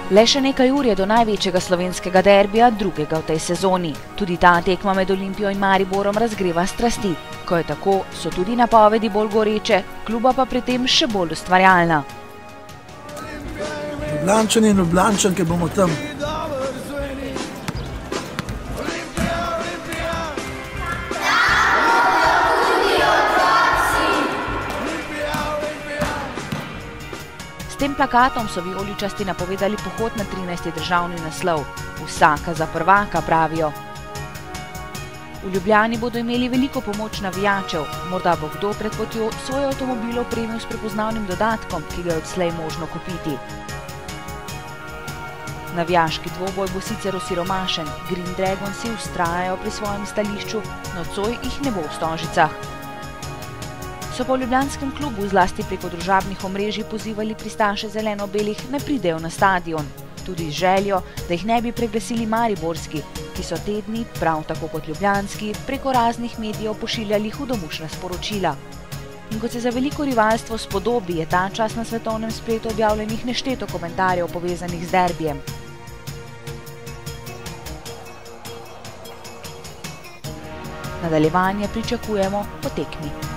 Le še nekaj ur je do največjega slovenskega derbija, drugega v tej sezoni. Tudi ta tekma med Olimpijo in Mariborom razgreva strasti. Ko je tako, so tudi napovedi bolj goreče, kluba pa pri tem še bolj ustvarjalna. Ljubljančani in Ljubljančanke bomo tam. S tem plakatom so vijoličasti napovedali pohod na 13. državni naslov. Vsaka za prvaka, pravijo. V Ljubljani bodo imeli veliko pomoč navijačev, morda bo kdo pred potjo svoj avtomobil opremil s prepoznavnim dodatkom, ki ga je odslej možno kupiti. Navijaški dvoboj bo sicer osiromašen, Green Dragonsi vztrajajo pri svojem stališču, nocoj jih ne bo v Stožicah. So po ljubljanskem klubu zlasti preko družabnih omrežij pozivali pristaše zeleno-belih, ne pridejo na stadion. Tudi z željo, da jih ne bi preglasili mariborski, ki so te dni, prav tako kot ljubljanski, preko raznih medijev pošiljali hudomušna sporočila. In kot se za veliko rivalstvo spodobi, je ta čas na svetovnem spletu objavljenih nešteto komentarjev povezanih z derbijem. Nadaljevanje pričakujemo po tekmi.